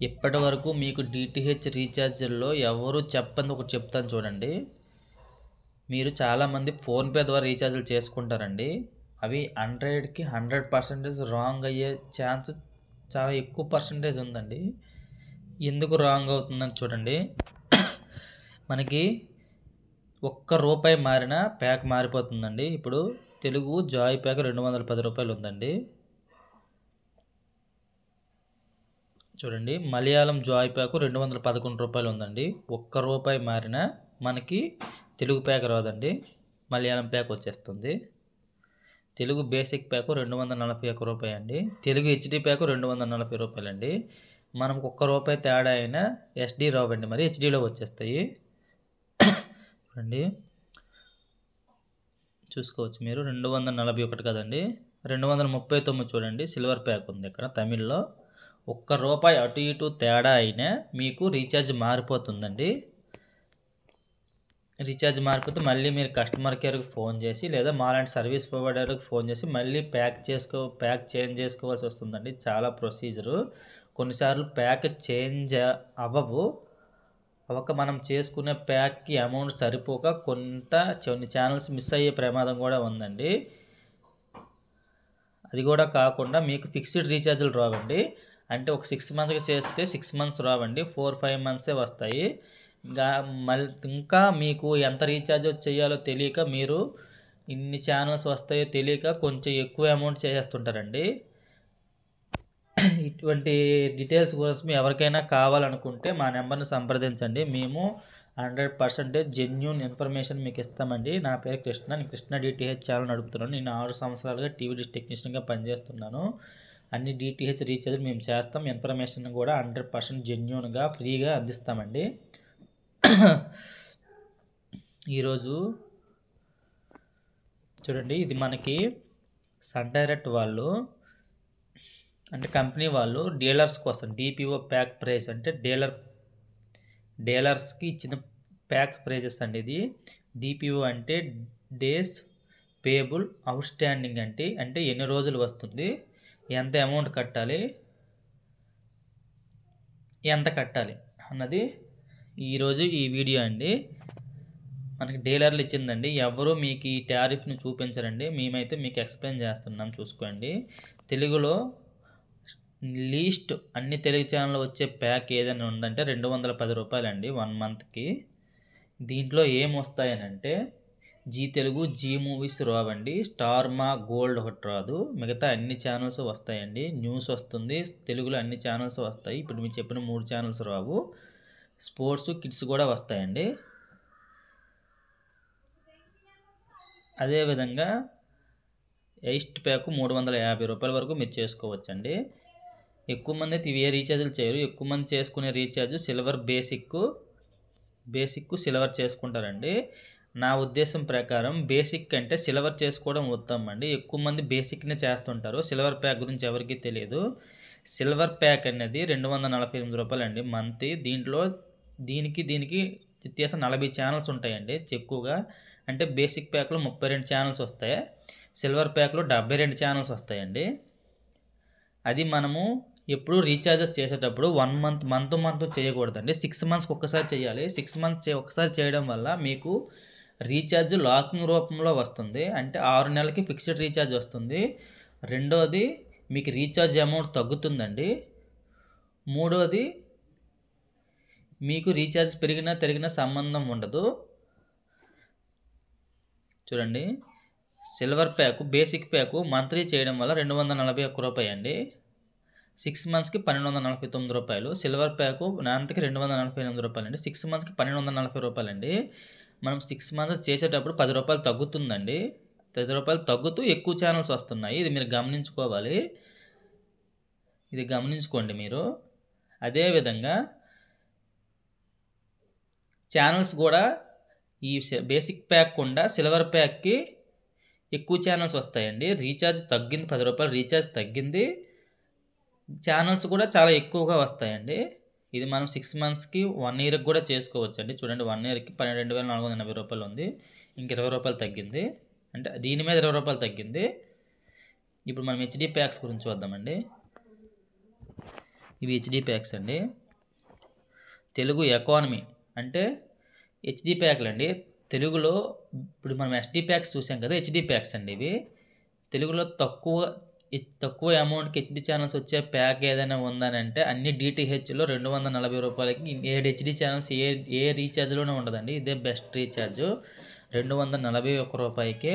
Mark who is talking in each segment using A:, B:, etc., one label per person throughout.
A: ఇప్పటి వరకు మీకు డిటిహెచ్ రీఛార్జ్లో ఎవరు చెప్పంది ఒకటి చెప్తాను చూడండి. మీరు చాలామంది ఫోన్పే ద్వారా రీఛార్జ్లు చేసుకుంటారండి. అవి 100కి 100% రాంగ్ అయ్యే ఛాన్స్ చాలా ఎక్కువ పర్సంటేజ్ ఉందండి. ఎందుకు రాంగ్ అవుతుందని చూడండి. మనకి ఒక్క రూపాయి మారినా ప్యాక్ మారిపోతుందండి. ఇప్పుడు తెలుగు జాయ్ ప్యాక్ 210 రూపాయలు ఉందండి. చూడండి, మలయాళం జాయ్ ప్యాక్ 211 రూపాయలు ఉందండి. ఒక్క రూపాయి మారినా మనకి తెలుగు ప్యాక్ రాదండి, మలయాళం ప్యాక్ వచ్చేస్తుంది. తెలుగు బేసిక్ ప్యాక్ 241 రూపాయి అండి. తెలుగు హెచ్డి ప్యాక్ 240 రూపాయలు అండి. మనం ఒక్క రూపాయి తేడా అయినా ఎస్డి రావండి, మరి హెచ్డిలో వచ్చేస్తాయి. చూడండి, చూసుకోవచ్చు మీరు. 241 కదండి, 239 చూడండి. సిల్వర్ ప్యాక్ ఉంది ఇక్కడ తమిళ్లో. ఒక్క రూపాయి అటు ఇటు తేడా అయినా మీకు రీఛార్జ్ మారిపోతుందండి. రీఛార్జ్ మారిపోతే మళ్ళీ మీరు కస్టమర్ కేర్కి ఫోన్ చేసి లేదా మాలాంటి సర్వీస్ ప్రొవైడర్కి ఫోన్ చేసి మళ్ళీ ప్యాక్ చేంజ్ చేసుకోవాల్సి వస్తుందండి. చాలా ప్రొసీజరు. కొన్నిసార్లు ప్యాక్ చేంజ్ అవ్వక మనం చేసుకునే ప్యాక్కి అమౌంట్ సరిపోక కొన్ని ఛానల్స్ మిస్ అయ్యే ప్రమాదం కూడా ఉందండి. అది కూడా కాకుండా మీకు ఫిక్స్డ్ రీఛార్జ్లు రావండి. అంటే ఒక 6 మంత్స్కి చేస్తే 6 మంత్స్ రావండి, 4-5 మంత్సే వస్తాయి. ఇంకా మీకు ఎంత రీఛార్జ్ చేయాలో తెలియక, మీరు ఇన్ని ఛానల్స్ వస్తాయో తెలియక కొంచెం ఎక్కువ అమౌంట్ చేసేస్తుంటారండి. ఇటువంటి డీటెయిల్స్ కోసం ఎవరికైనా కావాలనుకుంటే మా నెంబర్ని సంప్రదించండి. మేము 100% జెన్యూన్ ఇన్ఫర్మేషన్ మీకు ఇస్తామండి. నా పేరు కృష్ణ. నేను కృష్ణ డిటిహెచ్ ఛానల్ నడుపుతున్నాను. నేను 6 సంవత్సరాలుగా టీవీ డిష్ టెక్నీషియన్గా పనిచేస్తున్నాను. అన్ని డిటిహెచ్ రీఛార్జ్ మేము చేస్తాం. ఇన్ఫర్మేషన్ కూడా 100% జెన్యూన్గా ఫ్రీగా అందిస్తామండి. ఈరోజు చూడండి, ఇది మనకి సన్ డైరెక్ట్ వాళ్ళు, అంటే కంపెనీ వాళ్ళు డీలర్స్ కోసం డిపిఓ ప్యాక్ ప్రైస్, అంటే డీలర్స్కి ఇచ్చిన ప్యాక్ ప్రైజెస్ అండి. ఇది డిపిఓ అంటే డేస్ పేబుల్ అవుట్ స్టాండింగ్ అంటే ఎన్ని రోజులు వస్తుంది, ఎంత అమౌంట్ కట్టాలి, ఎంత కట్టాలి అన్నది ఈరోజు ఈ వీడియో అండి. మనకి డీలర్లు ఇచ్చిందండి. ఎవరు మీకు ఈ టారిఫ్ని చూపించరండి, మేమైతే మీకు ఎక్స్ప్లెయిన్ చేస్తున్నాం. చూసుకోండి, తెలుగులో లీస్ట్ అన్ని తెలుగు ఛానల్ వచ్చే ప్యాక్ ఏదైనా ఉందంటే 210 రూపాయలు అండి 1 మంత్కి. దీంట్లో ఏమొస్తాయనంటే జీ తెలుగు, జీ మూవీస్ రావండి, స్టార్ మా గోల్డ్ ఒకటి రాదు, మిగతా అన్ని ఛానల్స్ వస్తాయండి. న్యూస్ వస్తుంది, తెలుగులో అన్ని ఛానల్స్ వస్తాయి. ఇప్పుడు మీరు చెప్పిన 3 ఛానల్స్ రావు. స్పోర్ట్స్, కిడ్స్ కూడా వస్తాయండి. అదేవిధంగా ఎయిస్ట్ ప్యాక్ 350 రూపాయల వరకు మీరు చేసుకోవచ్చండి. ఎక్కువ మంది అయితే ఇవే రీఛార్జ్లు చేయరు. ఎక్కువ మంది చేసుకునే రీఛార్జ్ సిల్వర్ బేసిక్ సిల్వర్ చేసుకుంటారండి. నా ఉద్దేశం ప్రకారం బేసిక్ అంటే సిల్వర్ చేసుకోవడం ఉత్తమం అండి. ఎక్కువ మంది బేసిక్నే చేస్తుంటారు, సిల్వర్ ప్యాక్ గురించి ఎవరికీ తెలియదు. సిల్వర్ ప్యాక్ అనేది 248 రూపాయలు అండి మంత్. దీనికి వ్యత్యాసం 40 ఛానల్స్ ఉంటాయండి ఎక్కువగా. అంటే బేసిక్ ప్యాక్లో 32 ఛానల్స్ వస్తాయి, సిల్వర్ ప్యాక్లో 72 ఛానల్స్ వస్తాయండి. అది మనము ఎప్పుడు రీఛార్జెస్ చేసేటప్పుడు 1 మంత్ చేయకూడదండి, 6 మంత్స్కి ఒక్కసారి చేయాలి. 6 మంత్స్ ఒక్కసారి చేయడం వల్ల మీకు రీఛార్జ్ లాకింగ్ రూపంలో వస్తుంది, అంటే 6 నెలలకి ఫిక్స్డ్ రీఛార్జ్ వస్తుంది. రెండోది, మీకు రీఛార్జ్ అమౌంట్ తగ్గుతుందండి. మూడోది, మీకు రీఛార్జ్ తరిగినా సంబంధం ఉండదు. చూడండి, silver pack basic pack monthly చేయడం వల్ల 241 రూపాయి అండి. 6 మంత్స్కి 1249 రూపాయలు. సిల్వర్ ప్యాకు మంత్కి 248 రూపాయలు అండి. 6 మంత్స్కి 1240 రూపాయలు అండి. మనం 6 మంత్స్ చేసేటప్పుడు 10 రూపాయలు తగ్గుతుందండి. 10 రూపాయలు తగ్గుతూ ఎక్కువ ఛానల్స్ వస్తున్నాయి. ఇది మీరు గమనించుకోవాలి, ఇది గమనించుకోండి మీరు. అదేవిధంగా ఛానల్స్ కూడా ఈ బేసిక్ ప్యాక్ కూడా సిల్వర్ ప్యాక్కి ఎక్కువ ఛానల్స్ వస్తాయండి. రీఛార్జ్ తగ్గింది, 10 రూపాయలు రీఛార్జ్ తగ్గింది, ఛానల్స్ కూడా చాలా ఎక్కువగా వస్తాయండి. ఇది మనం 6 మంత్స్కి 1 ఇయర్కి కూడా చేసుకోవచ్చు అండి. చూడండి, 1 ఇయర్కి 12,480 రూపాయలు ఉంది, ఇంక 20 రూపాయలు తగ్గింది, అంటే దీని మీద 20 రూపాయలు తగ్గింది. ఇప్పుడు మనం హెచ్డి ప్యాక్స్ గురించి చూద్దామండి. ఇవి హెచ్డి ప్యాక్స్ అండి. తెలుగు ఎకానమీ అంటే హెచ్డి ప్యాక్లు అండి. తెలుగులో ఇప్పుడు మనం ఎస్డి ప్యాక్స్ చూసాం కదా, హెచ్డి ప్యాక్స్ అండి ఇవి. తెలుగులో తక్కువ అమౌంట్కి హెచ్డి ఛానల్స్ వచ్చే ప్యాక్ ఏదైనా ఉందని అంటే అన్ని డిటిహెచ్లో 240 రూపాయలకి 7 హెచ్డి ఛానల్స్ ఏ రీఛార్జ్లోనే ఉండదండి. ఇదే బెస్ట్ రీఛార్జ్. 241 రూపాయికే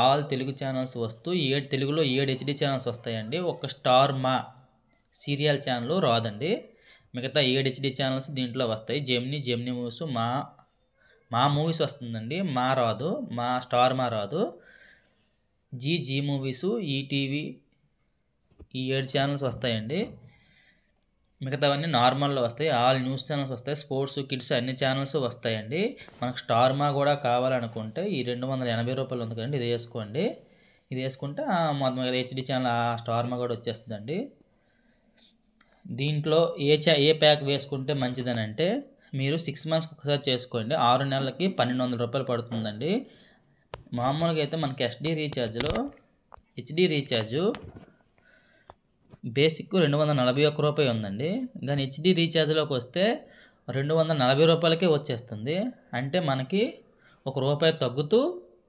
A: ఆల్ తెలుగు ఛానల్స్ వస్తూ తెలుగులో 7 హెచ్డి ఛానల్స్ వస్తాయండి. ఒక స్టార్ మా సీరియల్ ఛానల్ రాదండి. మిగతా 7 హెచ్డి ఛానల్స్ దీంట్లో వస్తాయి. జెమినీ మూవీస్, మా మూవీస్ వస్తుందండి. మా రాదు, మా స్టార్ మా రాదు. జీ మూవీసు, ఈటీవీ, ఈ 7 ఛానల్స్ వస్తాయండి. మిగతావన్నీ నార్మల్లో వస్తాయి. ఆల్ న్యూస్ ఛానల్స్ వస్తాయి. స్పోర్ట్స్, కిడ్స్ అన్ని ఛానల్స్ వస్తాయండి. మనకు స్టార్ మా కూడా కావాలనుకుంటే ఈ 280 రూపాయలు ఉంది కదండి, ఇది వేసుకోండి. ఇది వేసుకుంటే మొత్తం హెచ్డి ఛానల్ ఆ స్టార్ మా కూడా వచ్చేస్తుందండి. దీంట్లో ఏ ప్యాక్ వేసుకుంటే మంచిదని అంటే మీరు 6 మంత్స్కి ఒకసారి చేసుకోండి. 6 నెలలకి 1200 రూపాయలు పడుతుందండి. మామూలుగా అయితే మనకి హెచ్డి రీఛార్జు బేసిక్ 241 రూపాయి ఉందండి. కానీ హెచ్డి రీఛార్జ్లోకి వస్తే 240 రూపాయలకే వచ్చేస్తుంది. అంటే మనకి ₹1 తగ్గుతూ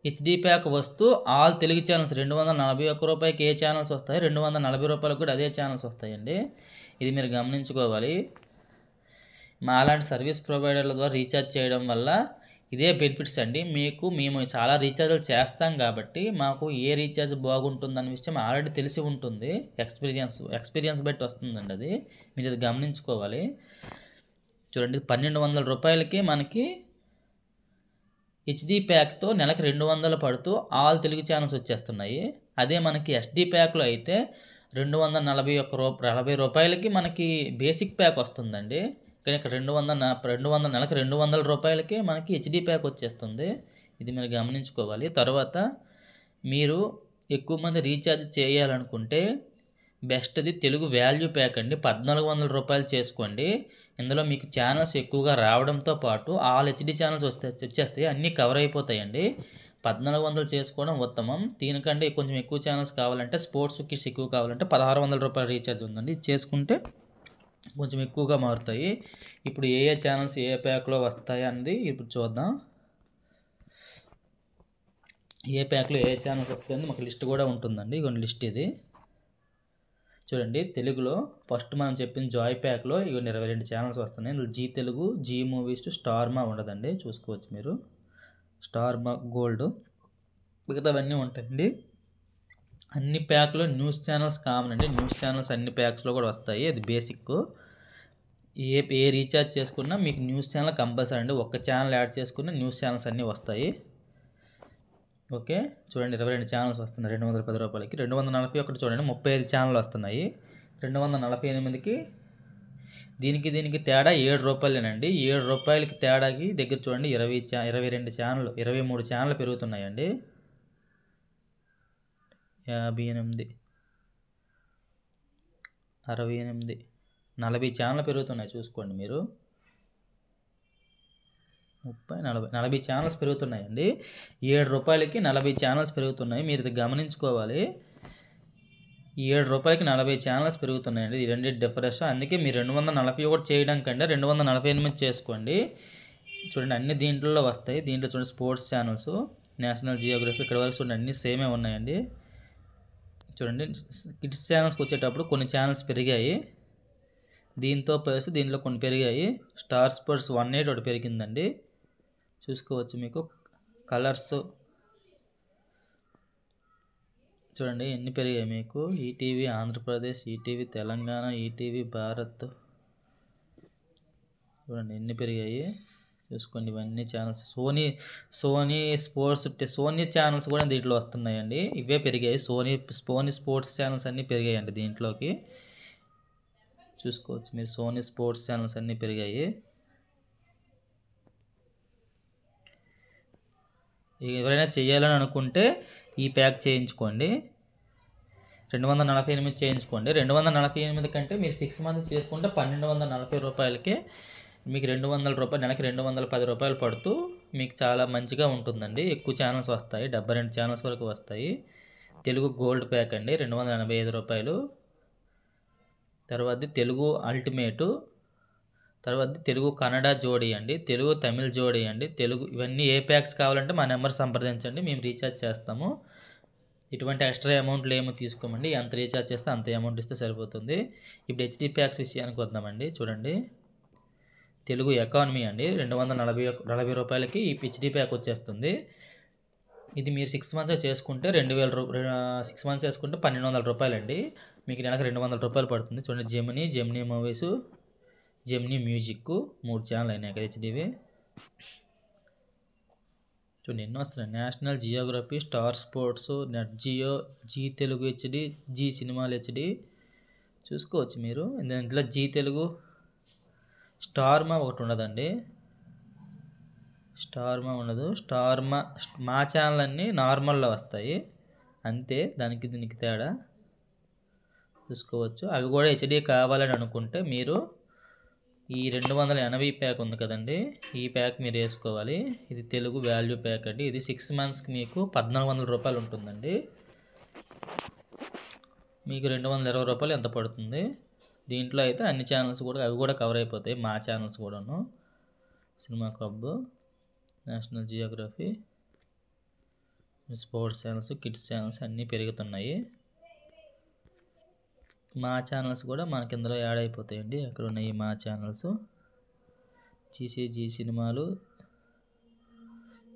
A: హెచ్డి ప్యాక్ వస్తూ ఆల్ తెలుగు ఛానల్స్ 241 రూపాయికి ఏ ఛానల్స్ వస్తాయి, 240 రూపాయలకు కూడా అదే ఛానల్స్ వస్తాయండి. ఇది మీరు గమనించుకోవాలి. మా అలాంటి సర్వీస్ ప్రొవైడర్ల ద్వారా రీఛార్జ్ చేయడం వల్ల ఇదే బెనిఫిట్స్ అండి. మేము చాలా రీఛార్జ్లు చేస్తాం కాబట్టి మాకు ఏ రీఛార్జ్ బాగుంటుందనే విషయం ఆల్రెడీ తెలిసి ఉంటుంది. ఎక్స్పీరియన్స్ బట్టి వస్తుందండి అది. మీరు అది గమనించుకోవాలి. చూడండి, 1200 రూపాయలకి మనకి హెచ్డి ప్యాక్తో నెలకి 200 పడుతూ ఆల్ తెలుగు ఛానల్స్ వచ్చేస్తున్నాయి. అదే మనకి ఎస్డి ప్యాక్లో అయితే 240 రూపాయలకి మనకి బేసిక్ ప్యాక్ వస్తుందండి. కానీ ఇక్కడ 200 నెలకి 200 రూపాయలకి మనకి హెచ్డి ప్యాక్ వచ్చేస్తుంది. ఇది మీరు గమనించుకోవాలి. తర్వాత మీరు ఎక్కువ మంది రీఛార్జ్ చేయాలనుకుంటే బెస్ట్ది తెలుగు వాల్యూ ప్యాక్ అండి. 1400 రూపాయలు చేసుకోండి. ఇందులో మీకు ఛానల్స్ ఎక్కువగా రావడంతో పాటు ఆల్ హెచ్డి ఛానల్స్ వచ్చేస్తాయి, అన్నీ కవర్ అయిపోతాయండి. 1400 చేసుకోవడం ఉత్తమం. దీనికంటే కొంచెం ఎక్కువ ఛానల్స్ కావాలంటే, స్పోర్ట్స్, కిడ్స్ ఎక్కువ కావాలంటే 1600 రూపాయల రీఛార్జ్ ఉందండి. ఇది చేసుకుంటే కొంచెం ఎక్కువగా మారుతాయి. ఇప్పుడు ఏ ఛానల్స్ ఏ ప్యాక్లో వస్తాయి అన్నది ఇప్పుడు చూద్దాం. ఏ ప్యాక్లో ఏ ఛానల్స్ వస్తాయని మాకు లిస్ట్ కూడా ఉంటుందండి. ఇగోండి లిస్ట్ ఇది చూడండి. తెలుగులో ఫస్ట్ మనం చెప్పిన జాయ్ ప్యాక్లో ఇవన్నీ 22 ఛానల్స్ వస్తున్నాయి. ఇందులో జీ తెలుగు, జీ మూవీస్, స్టార్ మా ఉండదండి, చూసుకోవచ్చు మీరు. స్టార్ మా గోల్డ్, మిగతావన్నీ ఉంటాయండి. అన్ని ప్యాక్లో న్యూస్ ఛానల్స్ కామన్ అండి. న్యూస్ ఛానల్స్ అన్ని ప్యాక్స్లో కూడా వస్తాయి, అది బేసిక్. ఏ రీఛార్జ్ చేసుకున్నా మీకు న్యూస్ ఛానల్ కంపల్సరీ అండి. ఒక్క ఛానల్ యాడ్ చేసుకున్న న్యూస్ ఛానల్స్ అన్నీ వస్తాయి. ఓకే, చూడండి 22 ఛానల్స్ వస్తున్నాయి 210 రూపాయలకి. 241 చూడండి 35 ఛానల్ వస్తున్నాయి. 248కి దీనికి తేడా 7 రూపాయలేనండి. 7 రూపాయలకి తేడాకి దగ్గర చూడండి 22 ఛానల్ 23 ఛానల్ పెరుగుతున్నాయండి. 58, 68, 40 ఛానల్ పెరుగుతున్నాయి, చూసుకోండి మీరు. 30, 40 ఛానల్స్ పెరుగుతున్నాయండి. 7 రూపాయలకి 40 ఛానల్స్ పెరుగుతున్నాయి, మీరు ఇది గమనించుకోవాలి. 7 రూపాయలకి 40 ఛానల్స్ పెరుగుతున్నాయండి. ఈ రెండింటి డిఫరెన్స్. అందుకే మీరు 241 చేయడం కంటే 248 చేసుకోండి. చూడండి అన్ని దీంట్లో వస్తాయి. దీంట్లో చూడండి స్పోర్ట్స్ ఛానల్స్, నేషనల్ జియోగ్రఫీ, ఇక్కడ వరకు చూడండి అన్నీ సేమే ఉన్నాయండి. చూడండి కిడ్స్ ఛానల్స్కి వచ్చేటప్పుడు కొన్ని ఛానల్స్ పెరిగాయి, దీంతో ప్లస్ దీంట్లో కొన్ని పెరిగాయి. స్టార్ స్పోర్ట్స్ 180 ఒకటి పెరిగిందండి, చూసుకోవచ్చు మీకు. కలర్స్ చూడండి ఎన్ని పెరిగాయి మీకు. ETV Andhra Pradesh, ETV Telangana, ETV Bharat, చూడండి ఎన్ని పెరిగాయి చూసుకోండి. ఇవన్నీ channels. Sony Sports, Sony channels కూడా దీంట్లో వస్తున్నాయండి. ఇవే పెరిగాయి. సోనీ స్పోర్ట్స్ ఛానల్స్ అన్నీ పెరిగాయండి దీంట్లోకి, చూసుకోవచ్చు మీరు. సోనీ స్పోర్ట్స్ ఛానల్స్ అన్నీ పెరిగాయి. ఎవరైనా చేయాలని అనుకుంటే ఈ ప్యాక్ చేయించుకోండి. 248 చేయించుకోండి. 248 కంటే మీరు 6 మంత్స్ చేసుకుంటే 1240 రూపాయలకే మీకు 200 రూపాయలు, నెలకి 210 రూపాయలు పడుతూ మీకు చాలా మంచిగా ఉంటుందండి. ఎక్కువ ఛానల్స్ వస్తాయి, 72 ఛానల్స్ వరకు వస్తాయి. తెలుగు గోల్డ్ ప్యాక్ అండి 285 రూపాయలు. తర్వాత తెలుగు అల్టిమేటు, తర్వాత తెలుగు కన్నడ జోడీ అండి, తెలుగు తమిళ్ జోడీ అండి, తెలుగు ఇవన్నీ ఏ ప్యాక్స్ కావాలంటే మా నెంబర్ సంప్రదించండి, మేము రీఛార్జ్ చేస్తాము. ఇటువంటి ఎక్స్ట్రా అమౌంట్లు ఏమో తీసుకోమండి, ఎంత రీఛార్జ్ చేస్తే అంత అమౌంట్ ఇస్తే సరిపోతుంది. ఇప్పుడు హెచ్డి ప్యాక్స్ విషయానికి వద్దామండి. చూడండి, తెలుగు ఎకానమీ అండి 240 రూపాయలకి ఈ హెచ్డి ప్యాక్ వచ్చేస్తుంది. ఇది మీరు 6 మంత్స్ చేసుకుంటే 6 మంత్స్ చేసుకుంటే 1200 రూపాయలండి. మీకు నెలకు 200 రూపాయలు పడుతుంది. చూడండి, Gemini Movies, Gemini Music 3 channel అయినాయి కదా హెచ్డివి. చూడండి ఎన్నో వస్తున్నాయి: National Geography, Star Sports, Nat Geo, Zee Telugu HD, Zee సినిమాలు హెచ్డి చూసుకోవచ్చు మీరు. దీంట్లో జీ తెలుగు స్టార్మా ఒకటి ఉండదండి, స్టార్మా ఉండదు. మా ఛానల్ అన్నీ నార్మల్లో వస్తాయి అంతే, దానికి దీనికి తేడా చూసుకోవచ్చు. అవి కూడా హెచ్డి కావాలని అనుకుంటే మీరు ఈ 280 ప్యాక్ ఉంది కదండి, ఈ ప్యాక్ మీరు వేసుకోవాలి. ఇది తెలుగు వాల్యూ ప్యాక్ అండి. ఇది 6 మంత్స్కి మీకు 1400 రూపాయలు ఉంటుందండి. మీకు 220 రూపాయలు ఎంత పడుతుంది. దీంట్లో అయితే అన్ని ఛానల్స్ కూడా అవి కూడా కవర్ అయిపోతాయి, మా ఛానల్స్ కూడాను. Cinema club, national Geography, sports channels, kids channels అన్నీ పెరుగుతున్నాయి. మా ఛానల్స్ కూడా మనకి ఇందులో యాడ్ అయిపోతాయండి. అక్కడ ఉన్నాయి మా ఛానల్స్. జీ సినిమాలు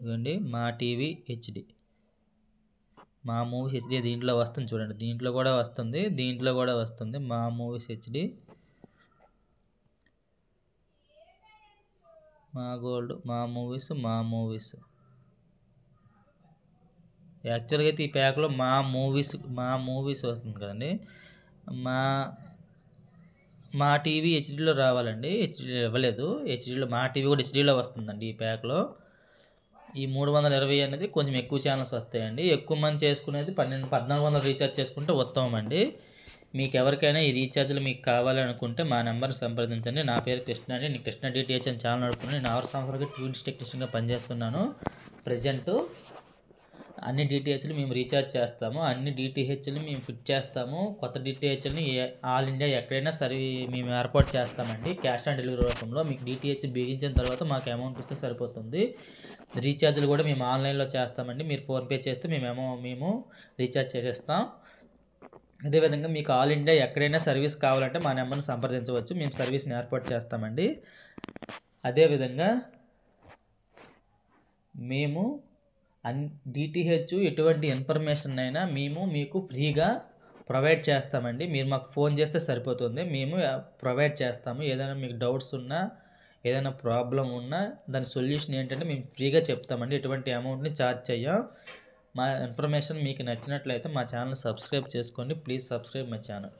A: ఇవ్వండి, మా టీవీ హెచ్డి, మా మూవీస్ హెచ్డి దీంట్లో వస్తుంది. చూడండి, దీంట్లో కూడా వస్తుంది, దీంట్లో కూడా వస్తుంది. మా మూవీస్ హెచ్డి, మా గోల్డ్, మా మూవీస్. యాక్చువల్గా అయితే ఈ ప్యాక్లో మా మూవీస్ వస్తుంది కదండి. మా టీవీ హెచ్డీలో రావాలండి, హెచ్డీలో ఇవ్వలేదు. హెచ్డీలో మా టీవీ కూడా హెచ్డీలో వస్తుందండి ఈ ప్యాక్లో. ఈ 320 అనేది కొంచెం ఎక్కువ ఛానల్స్ వస్తాయండి. ఎక్కువ మంది చేసుకునేది 1400 రీఛార్జ్ చేసుకుంటే ఉత్తమం అండి. మీకు ఎవరికైనా ఈ రీఛార్జ్లు మీకు కావాలనుకుంటే మా నెంబర్ సంప్రదించండి. నా పేరు కృష్ణ అండి, నేను కృష్ణ డిటిహెచ్ అని ఛానల్ నడుపుతున్నాను. నేను 6 సంవత్సరాలుగా ట్యూన్స్ టెక్నీషియన్గా పనిచేస్తున్నాను. ప్రజెంట్ అన్ని డిటిహెచ్లు మేము రీఛార్జ్ చేస్తాము, అన్ని డిటిహెచ్లు మేము ఫిట్ చేస్తాము. కొత్త డిటిహెచ్ని ఆల్ ఇండియా ఎక్కడైనా సరే మేము ఏర్పాటు చేస్తామండి క్యాష్ ఆన్ డెలివరీ రూపంలో. మీకు డిటిహెచ్ బిగించిన తర్వాత మాకు అమౌంట్ ఇస్తే సరిపోతుంది. రీఛార్జ్లు కూడా మేము ఆన్లైన్లో చేస్తామండి. మీరు ఫోన్పే చేస్తే మేము రీఛార్జ్ చేసేస్తాం. అదేవిధంగా మీకు ఆల్ ఇండియా ఎక్కడైనా సర్వీస్ కావాలంటే మా నెంబర్ని సంప్రదించవచ్చు, మేము సర్వీస్ని ఏర్పాటు చేస్తామండి. అదేవిధంగా మేము డిటిహెచ్ ఎటువంటి ఇన్ఫర్మేషన్ అయినా మేము మీకు ఫ్రీగా ప్రొవైడ్ చేస్తామండి. మీరు మాకు ఫోన్ చేస్తే సరిపోతుంది, మేము ప్రొవైడ్ చేస్తాము. ఏదైనా మీకు డౌట్స్ ఉన్నా, ఏదైనా ప్రాబ్లం ఉన్నా దాని సొల్యూషన్ ఏంటంటే మేము ఫ్రీగా చెప్తామండి. ఎటువంటి అమౌంట్ని ఛార్జ్ చేయం. మా ఇన్ఫర్మేషన్ మీకు నచ్చినట్లయితే మా ఛానల్ సబ్స్క్రైబ్ చేసుకోండి. Please subscribe my channel.